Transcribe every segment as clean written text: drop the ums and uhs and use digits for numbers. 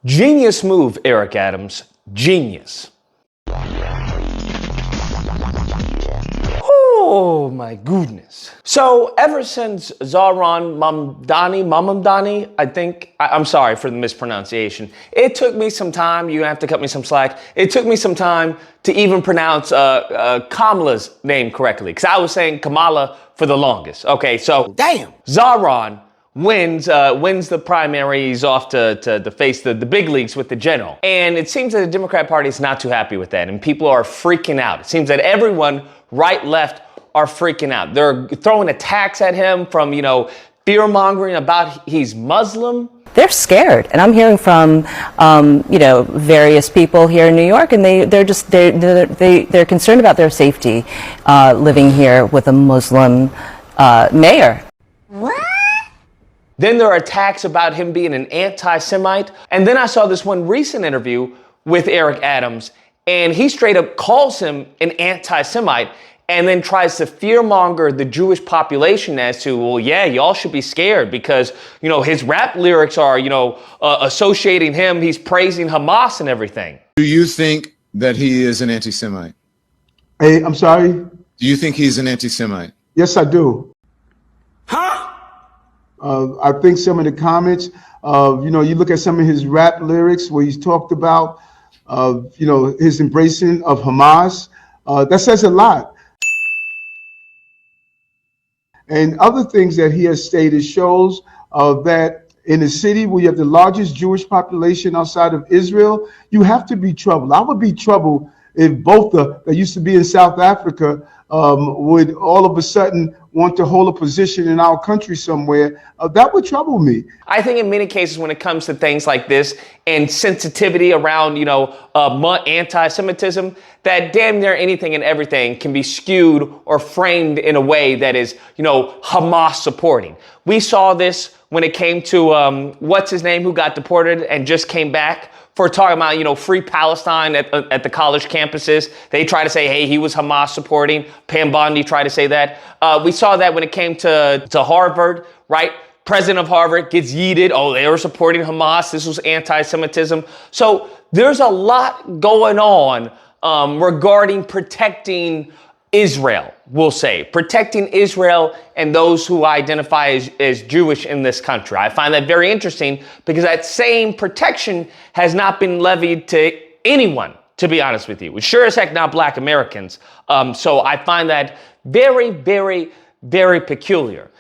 Genius move, Eric Adams. Genius. Oh my goodness. So ever since Zahran Mamdani, I'm sorry for the mispronunciation. It took me some time, you have to cut me some slack. It took me some time to even pronounce Kamala's name correctly, because I was saying Kamala for the longest. Okay, so damn. Zahran wins the primaries off to face the big leagues with the general. And it seems that the Democrat Party is not too happy with that, and people are freaking out. It seems that everyone, right, left, are freaking out. They're throwing attacks at him from, fear-mongering about he's Muslim. They're scared, and I'm hearing from, various people here in New York, and they're concerned about their safety living here with a Muslim mayor. What? Then there are attacks about him being an anti-Semite. And then I saw this one recent interview with Eric Adams, and he straight up calls him an anti-Semite and then tries to fearmonger the Jewish population as to, well, yeah, y'all should be scared because, his rap lyrics are, associating him. He's praising Hamas and everything. Do you think that he is an anti-Semite? Hey, I'm sorry? Do you think he's an anti-Semite? Yes, I do. Huh? I think some of the comments, you look at some of his rap lyrics where he's talked about, his embracing of Hamas, that says a lot. And other things that he has stated shows that in a city where you have the largest Jewish population outside of Israel, you have to be troubled. I would be troubled if both that used to be in South Africa would all of a sudden want to hold a position in our country somewhere. That would trouble me. I think in many cases when it comes to things like this and sensitivity around, anti-Semitism, that damn near anything and everything can be skewed or framed in a way that is, Hamas supporting. We saw this when it came to what's his name who got deported and just came back for talking about, free Palestine at the college campuses. They try to say, hey, he was Hamas supporting. Mamdani tried to say that. We saw that when it came to Harvard, right? President of Harvard gets yeeted. Oh, they were supporting Hamas. This was anti-Semitism. So there's a lot going on regarding protecting Israel, we'll say, protecting Israel and those who identify as Jewish in this country. I find that very interesting because that same protection has not been levied to anyone, to be honest with you. It's sure as heck not Black Americans. So I find that very, very, very peculiar.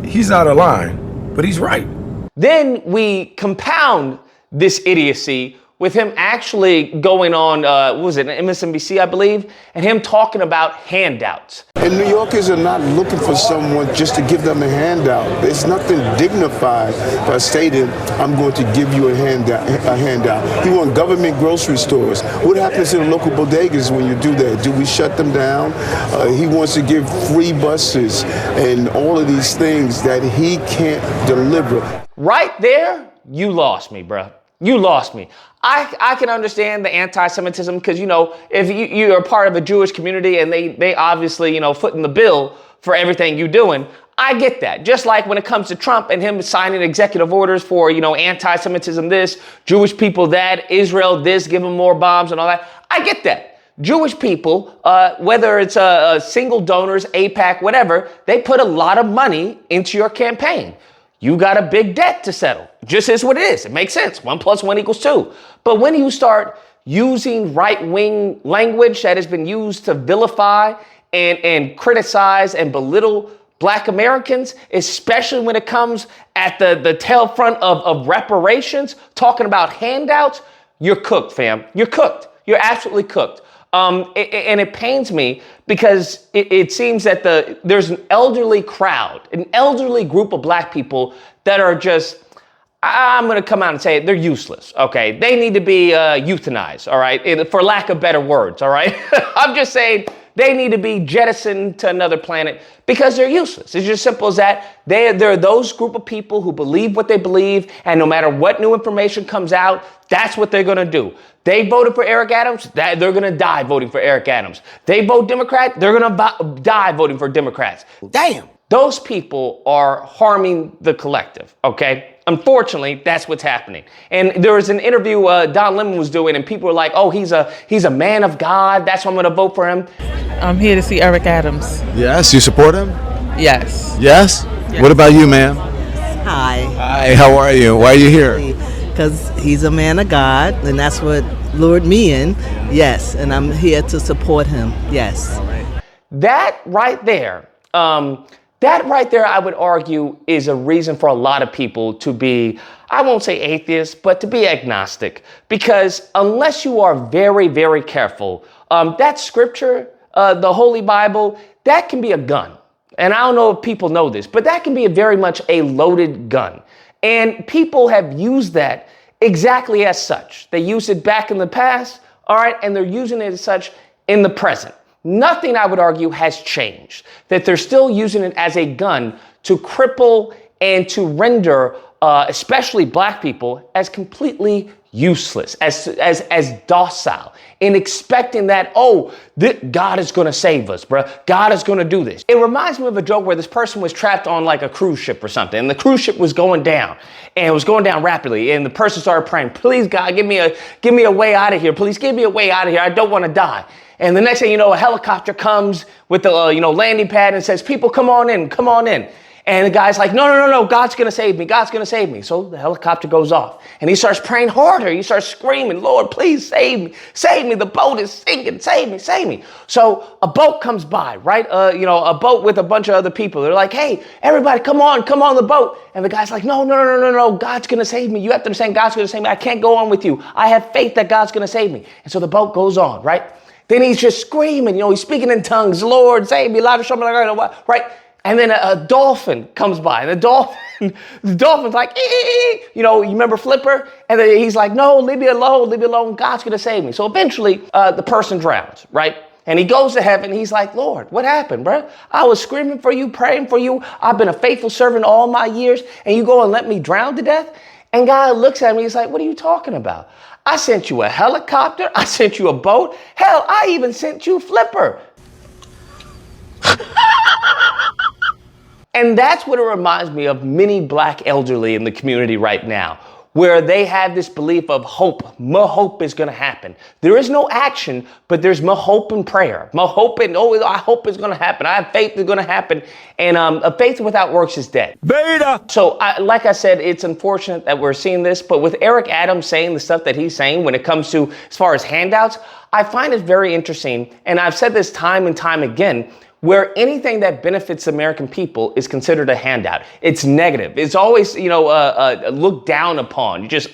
He's out of line, but he's right. Then we compound this idiocy with him actually going on, MSNBC, I believe, and him talking about handouts. And New Yorkers are not looking for someone just to give them a handout. There's nothing dignified by stating, I'm going to give you a handout. You want government grocery stores. What happens to the local bodegas when you do that? Do we shut them down? He wants to give free buses and all of these things that he can't deliver. Right there, you lost me, bro. You lost me. I can understand the anti-Semitism because, if you're a part of a Jewish community and they obviously, footing the bill for everything you're doing, I get that. Just like when it comes to Trump and him signing executive orders for, anti-Semitism this, Jewish people that, Israel this, give them more bombs and all that. I get that. Jewish people, whether it's single donors, AIPAC, whatever, they put a lot of money into your campaign. You got a big debt to settle. Just is what it is. It makes sense. 1 + 1 = 2. But when you start using right-wing language that has been used to vilify and criticize and belittle Black Americans, especially when it comes at the tail front of reparations, talking about handouts, you're cooked, fam. You're cooked. You're absolutely cooked. And it pains me because it seems that there's an elderly crowd, an elderly group of Black people that are just, I'm going to come out and say it, they're useless, okay? They need to be euthanized, all right? For lack of better words, all right? I'm just saying they need to be jettisoned to another planet because they're useless. It's just simple as that. They're those group of people who believe what they believe, and no matter what new information comes out, that's what they're going to do. They voted for Eric Adams, they're going to die voting for Eric Adams. They vote Democrat, they're going to die voting for Democrats. Damn. Those people are harming the collective, okay? Unfortunately, that's what's happening. And there was an interview Don Lemon was doing, and people were like, "Oh, he's a man of God. That's why I'm going to vote for him." I'm here to see Eric Adams. Yes, you support him? Yes. Yes? What about you, ma'am? Hi. Hi, how are you? Why are you here? Because he's a man of God, and that's what lured me in. Yes, and I'm here to support him. Yes. That right there, I would argue, is a reason for a lot of people to be, I won't say atheists, but to be agnostic. Because unless you are very, very careful, that scripture, the Holy Bible, that can be a gun. And I don't know if people know this, but that can be very much a loaded gun. And people have used that exactly as such. They used it back in the past, all right, and they're using it as such in the present. Nothing, I would argue, has changed. That they're still using it as a gun to cripple and to render, especially black people, as completely useless, as docile, in expecting that, God is going to save us, bro. God is going to do this. It reminds me of a joke where this person was trapped on like a cruise ship or something, and the cruise ship was going down, and it was going down rapidly, and the person started praying, "Please, God, give me a way out of here. Please give me a way out of here. I don't want to die." And the next thing you know, a helicopter comes with the landing pad and says, "People, come on in, come on in." And the guy's like, no, God's going to save me. God's going to save me. So the helicopter goes off and he starts praying harder. He starts screaming, "Lord, please save me. Save me. The boat is sinking. Save me, save me." So a boat comes by, right? A boat with a bunch of other people. They're like, "Hey, everybody, come on the boat." And the guy's like, no, God's going to save me. You have to understand, God's going to save me. I can't go on with you. I have faith that God's going to save me. And so the boat goes on, right? Then he's just screaming, he's speaking in tongues, "Lord, save me, Lord, show me," right? And then a dolphin comes by, and the dolphin's like, "Ee." You remember Flipper? And then he's like, "No, leave me alone, God's gonna save me." So eventually, the person drowns, right? And he goes to heaven, he's like, "Lord, what happened, bro? I was screaming for you, praying for you. I've been a faithful servant all my years, and you go and let me drown to death?" And God looks at me, he's like, "What are you talking about? I sent you a helicopter, I sent you a boat, hell, I even sent you Flipper." And that's what it reminds me of many black elderly in the community right now, where they have this belief of hope. My hope is going to happen. There is no action, but there's my hope and prayer. My hope and, I hope it's going to happen. I have faith it's going to happen. And a faith without works is dead. Beta! So like I said, it's unfortunate that we're seeing this, but with Eric Adams saying the stuff that he's saying when it comes to as far as handouts, I find it very interesting. And I've said this time and time again, where anything that benefits American people is considered a handout. It's negative. It's always, looked down upon. You just,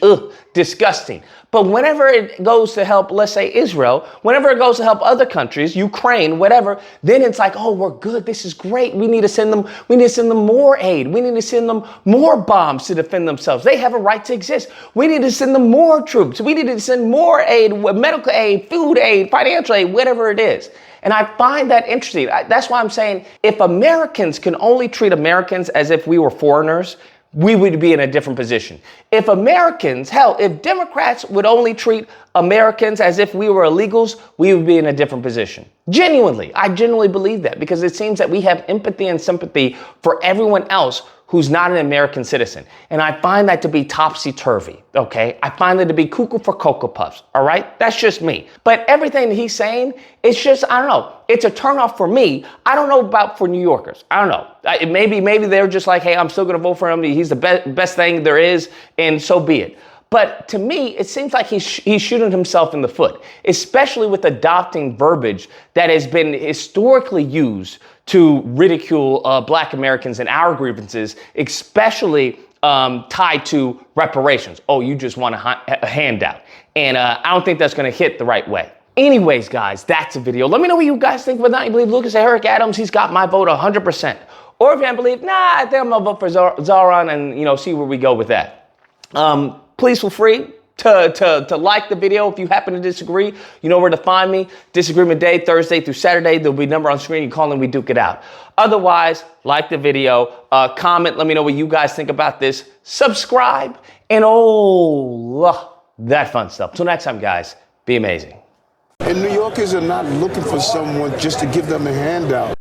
disgusting. But whenever it goes to help, let's say Israel, whenever it goes to help other countries, Ukraine, whatever, then it's like, we're good. This is great. We need to send them more aid. We need to send them more bombs to defend themselves. They have a right to exist. We need to send them more troops. We need to send more aid, medical aid, food aid, financial aid, whatever it is. And I find that interesting. That's why I'm saying if Americans can only treat Americans as if we were foreigners, we would be in a different position. If if Democrats would only treat Americans as if we were illegals, we would be in a different position. I genuinely believe that, because it seems that we have empathy and sympathy for everyone else who's not an American citizen. And I find that to be topsy-turvy, okay? I find that to be cuckoo for Cocoa Puffs, all right? That's just me. But everything that he's saying, it's just, I don't know. It's a turnoff for me. I don't know about for New Yorkers. I don't know. Maybe they're just like, hey, I'm still gonna vote for him. He's the best thing there is, and so be it. But to me, it seems like he's shooting himself in the foot, especially with adopting verbiage that has been historically used to ridicule black Americans and our grievances, especially tied to reparations. Oh, you just want a handout. And I don't think that's going to hit the right way. Anyways, guys, that's a video. Let me know what you guys think. Whether or not you believe Lucas or Eric Adams, he's got my vote 100%. Or if you don't believe, I think I'm going to vote for Zaron and, see where we go with that. Please feel free to like the video if you happen to disagree. You know where to find me. Disagreement Day, Thursday through Saturday. There'll be a number on screen. You call and we duke it out. Otherwise, like the video, comment. Let me know what you guys think about this. Subscribe and that fun stuff. Till next time, guys, be amazing. And New Yorkers are not looking for someone just to give them a handout.